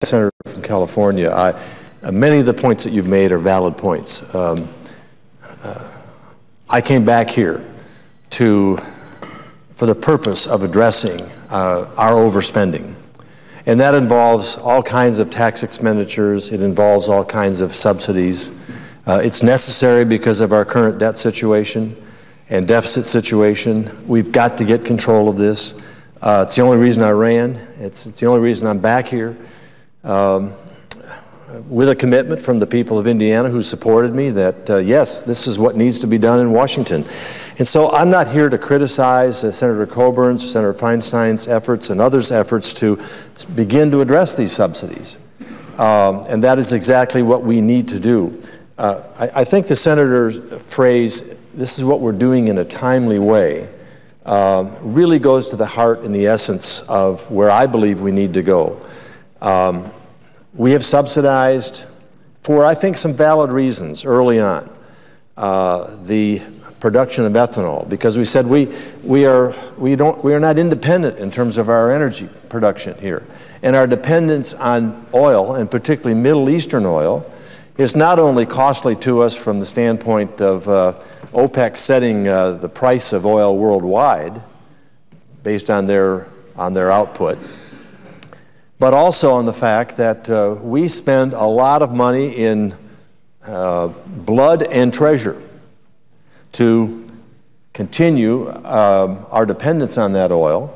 Senator from California. Many of the points that you've made are valid points. I came back here for the purpose of addressing our overspending. And that involves all kinds of tax expenditures. It involves all kinds of subsidies. It's necessary because of our current debt situation and deficit situation. We've got to get control of this. It's the only reason I ran. It's the only reason I'm back here. With a commitment from the people of Indiana who supported me that, yes, this is what needs to be done in Washington. And so I'm not here to criticize Senator Coburn's, Senator Feinstein's efforts and others' efforts to begin to address these subsidies. And that is exactly what we need to do. I think the senator's phrase, "this is what we're doing in a timely way," really goes to the heart and the essence of where I believe we need to go. We have subsidized, for I think some valid reasons early on, the production of ethanol, because we said we are not independent in terms of our energy production here, and our dependence on oil, and particularly Middle Eastern oil, is not only costly to us from the standpoint of OPEC setting the price of oil worldwide based on their output, but also on the fact that we spend a lot of money in blood and treasure to continue our dependence on that oil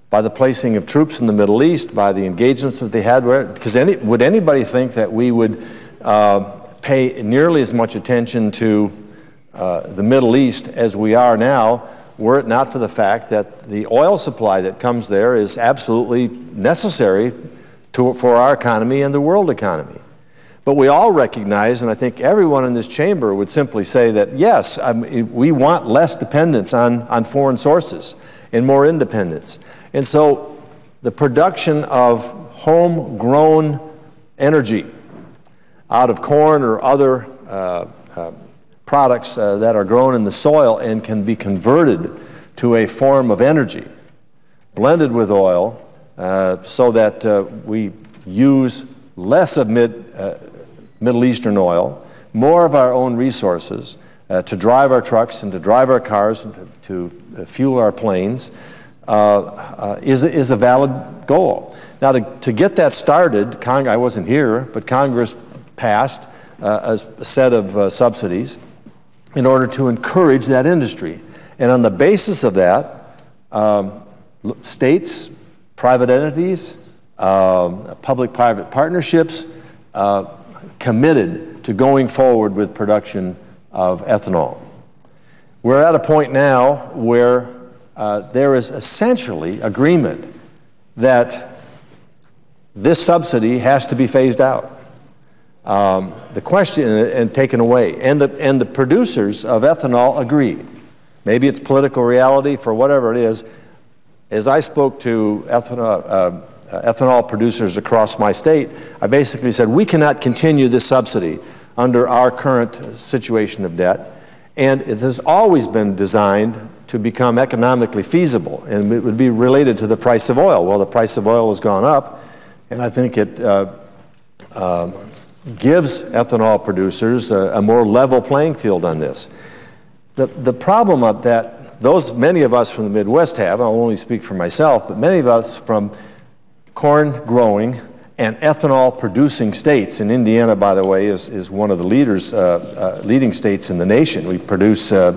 by the placing of troops in the Middle East, by the engagements that they had. Because would anybody think that we would pay nearly as much attention to the Middle East as we are now, were it not for the fact that the oil supply that comes there is absolutely necessary for our economy and the world economy? But we all recognize, and I think everyone in this chamber would simply say that, yes, we want less dependence on foreign sources and more independence. And so the production of homegrown energy out of corn or other products that are grown in the soil and can be converted to a form of energy, blended with oil, so that we use less of Middle Eastern oil, more of our own resources to drive our trucks and to drive our cars and to fuel our planes, is a valid goal. Now, to get that started, I wasn't here, but Congress passed a set of subsidies in order to encourage that industry. And on the basis of that, states, private entities, public-private partnerships committed to going forward with production of ethanol. We're at a point now where there is essentially agreement that this subsidy has to be phased out. The question and taken away, and the producers of ethanol agree. Maybe it's political reality, for whatever it is. As I spoke to ethanol producers across my state, I basically said, we cannot continue this subsidy under our current situation of debt, and it has always been designed to become economically feasible, and it would be related to the price of oil. Well, the price of oil has gone up, and I think it gives ethanol producers a more level playing field on this. The problem of that, many of us from the Midwest have, I'll only speak for myself, but many of us from corn growing and ethanol producing states, and Indiana, by the way, is one of the leading states in the nation. We produce a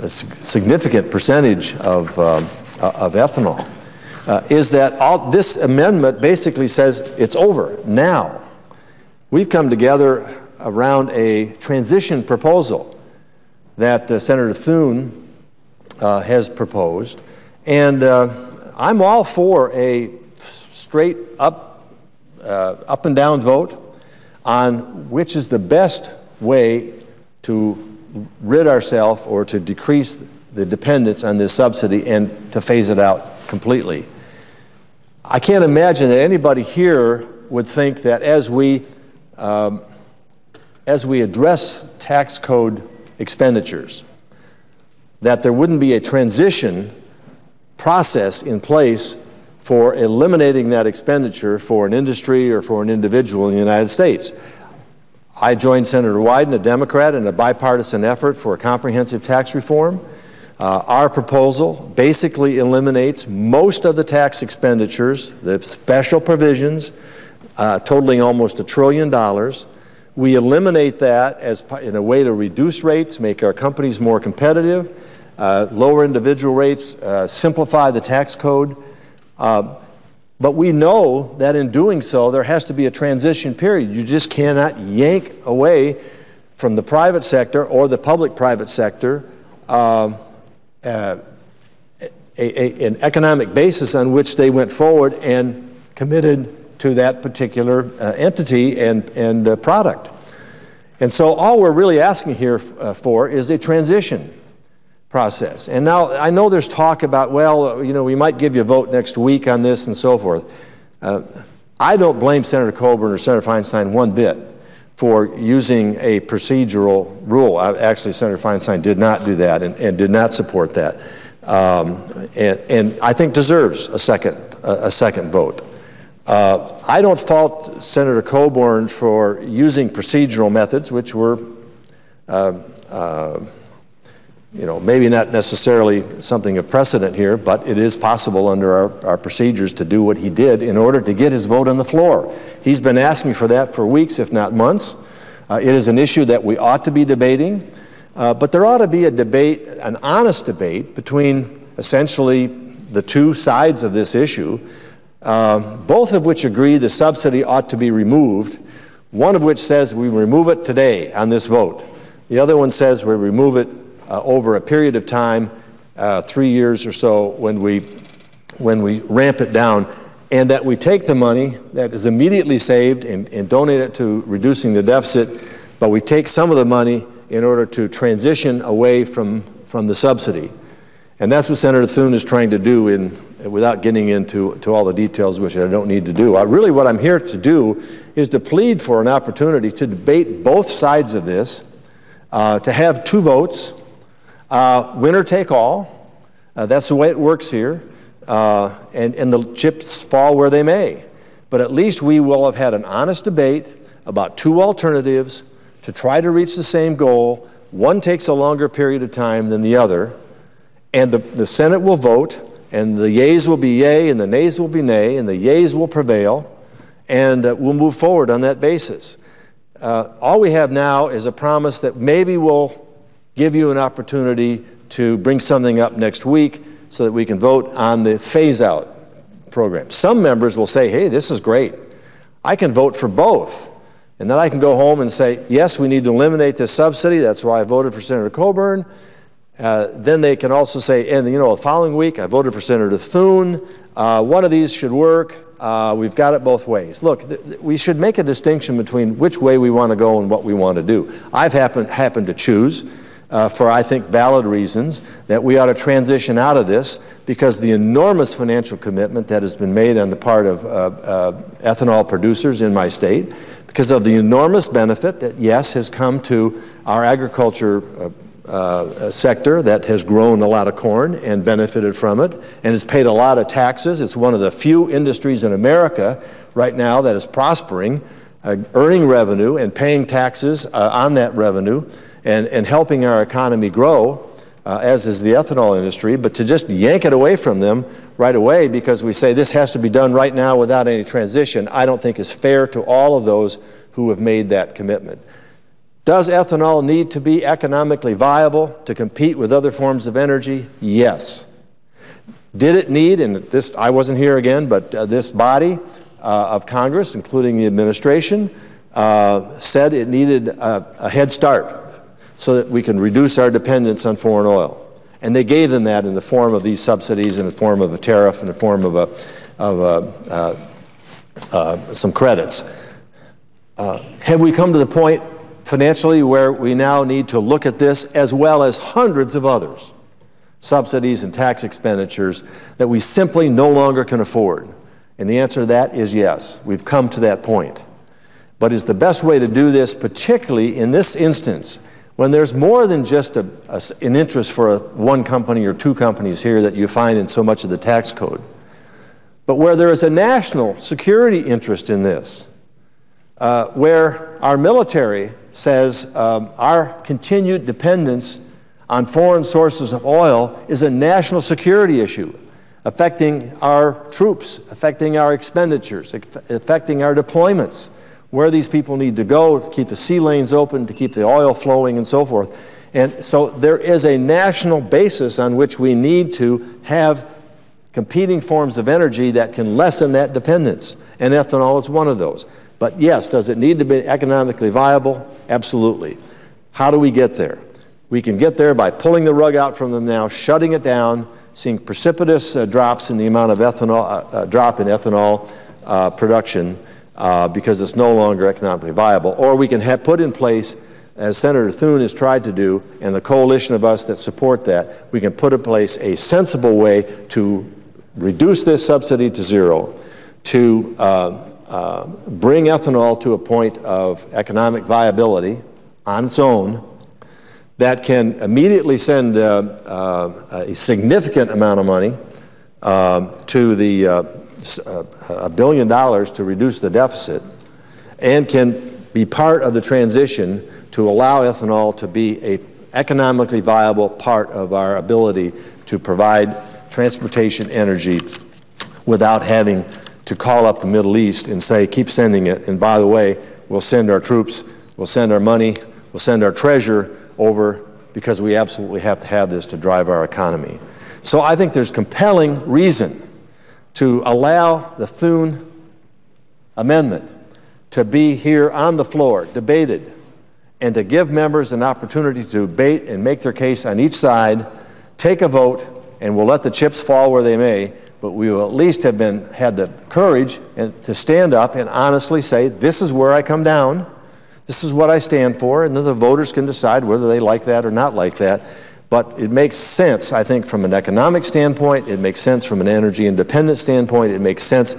significant percentage of ethanol, is that this amendment basically says it's over now. We've come together around a transition proposal that Senator Thune has proposed, and I'm all for a straight up and down vote on which is the best way to rid ourselves or to decrease the dependence on this subsidy and to phase it out completely. I can't imagine that anybody here would think that as we address tax code expenditures, that there wouldn't be a transition process in place for eliminating that expenditure for an industry or for an individual in the United States. I joined Senator Wyden, a Democrat, in a bipartisan effort for a comprehensive tax reform. Our proposal basically eliminates most of the tax expenditures, the special provisions, totaling almost $1 trillion. We eliminate that in a way to reduce rates, make our companies more competitive, lower individual rates, simplify the tax code. But we know that in doing so, there has to be a transition period. You just cannot yank away from the private sector or the public-private sector an economic basis on which they went forward and committed to that particular entity and product. And so all we're really asking here for is a transition process. And now I know there's talk about, well, you know, we might give you a vote next week on this and so forth. I don't blame Senator Coburn or Senator Feinstein one bit for using a procedural rule. Actually, Senator Feinstein did not do that and did not support that, and I think deserves a second vote. I don't fault Senator Coburn for using procedural methods, which were you know, maybe not necessarily something of precedent here, but it is possible under our procedures to do what he did in order to get his vote on the floor. He's been asking for that for weeks, if not months. It is an issue that we ought to be debating, but there ought to be a debate, an honest debate, between essentially the two sides of this issue, both of which agree the subsidy ought to be removed, one of which says we remove it today on this vote. The other one says we remove it over a period of time, 3 years or so, when we ramp it down, and that we take the money that is immediately saved and donate it to reducing the deficit, but we take some of the money in order to transition away from the subsidy. And that's what Senator Thune is trying to do without getting into all the details, which I don't need to do. Really what I'm here to do is to plead for an opportunity to debate both sides of this, to have two votes, winner take all. That's the way it works here, and the chips fall where they may. But at least we will have had an honest debate about two alternatives to try to reach the same goal. One takes a longer period of time than the other, and the Senate will vote, and the yeas will be yea, and the nays will be nay, and the yeas will prevail, and we'll move forward on that basis. All we have now is a promise that maybe we'll give you an opportunity to bring something up next week so that we can vote on the phase-out program. Some members will say, hey, this is great. I can vote for both. And then I can go home and say, yes, we need to eliminate this subsidy. That's why I voted for Senator Coburn. Then they can also say, and you know, the following week I voted for Senator Thune. One of these should work. We've got it both ways. Look, we should make a distinction between which way we want to go and what we want to do. I've happened to choose, for I think valid reasons, that we ought to transition out of this because the enormous financial commitment that has been made on the part of ethanol producers in my state, because of the enormous benefit that, yes, has come to our agriculture sector that has grown a lot of corn and benefited from it and has paid a lot of taxes. It's one of the few industries in America right now that is prospering, earning revenue and paying taxes on that revenue and helping our economy grow, as is the ethanol industry. But to just yank it away from them right away because we say this has to be done right now without any transition, I don't think is fair to all of those who have made that commitment. Does ethanol need to be economically viable to compete with other forms of energy? Yes. Did it need, and this, I wasn't here again, but this body of Congress, including the administration, said it needed a head start so that we can reduce our dependence on foreign oil. And they gave them that in the form of these subsidies, in the form of a tariff, in the form of some credits. Have we come to the point financially where we now need to look at this as well as hundreds of others, subsidies and tax expenditures that we simply no longer can afford? And the answer to that is yes, we've come to that point. But is the best way to do this, particularly in this instance, when there's more than just an interest for one company or two companies here that you find in so much of the tax code? But where there is a national security interest in this, where our military says our continued dependence on foreign sources of oil is a national security issue, affecting our troops, affecting our expenditures, affecting our deployments, where these people need to go to keep the sea lanes open, to keep the oil flowing, and so forth. And so there is a national basis on which we need to have competing forms of energy that can lessen that dependence, and ethanol is one of those. But yes, does it need to be economically viable? Absolutely. How do we get there? We can get there by pulling the rug out from them now, shutting it down, seeing precipitous drops in the amount of ethanol, drop in ethanol production because it's no longer economically viable. Or we can put in place, as Senator Thune has tried to do, and the coalition of us that support that, we can put in place a sensible way to reduce this subsidy to zero, to bring ethanol to a point of economic viability on its own, that can immediately send a significant amount of money to the $1 billion to reduce the deficit, and can be part of the transition to allow ethanol to be an economically viable part of our ability to provide transportation energy without having to call up the Middle East and say, keep sending it, and by the way, we'll send our troops, we'll send our money, we'll send our treasure over because we absolutely have to have this to drive our economy. So I think there's compelling reason to allow the Thune amendment to be here on the floor, debated, and to give members an opportunity to debate and make their case on each side, take a vote, and we'll let the chips fall where they may, but we will at least have had the courage to stand up and honestly say, this is where I come down, this is what I stand for, and then the voters can decide whether they like that or not like that. But it makes sense, I think, from an economic standpoint, it makes sense from an energy independent standpoint, it makes sense,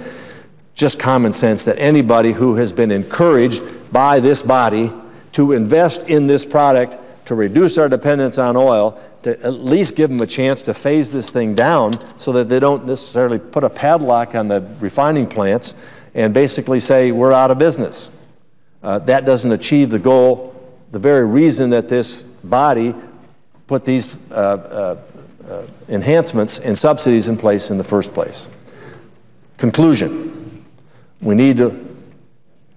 just common sense, that anybody who has been encouraged by this body to invest in this product to reduce our dependence on oil, to at least give them a chance to phase this thing down so that they don't necessarily put a padlock on the refining plants and basically say we're out of business. That doesn't achieve the goal, the very reason that this body put these enhancements and subsidies in place in the first place. Conclusion, we need to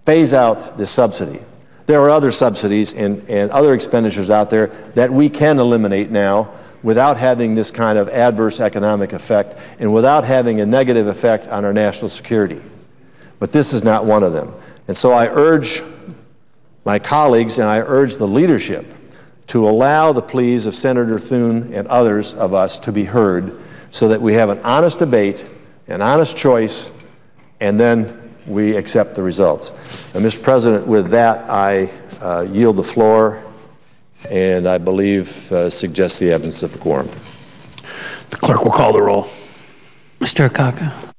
phase out this subsidy. There are other subsidies and other expenditures out there that we can eliminate now without having this kind of adverse economic effect and without having a negative effect on our national security. But this is not one of them. And so I urge my colleagues and I urge the leadership to allow the pleas of Senator Thune and others of us to be heard so that we have an honest debate, an honest choice, and then we accept the results. And Mr. President, with that, I yield the floor and I believe suggest the evidence of the quorum. The clerk will call the roll. Mr. Akaka.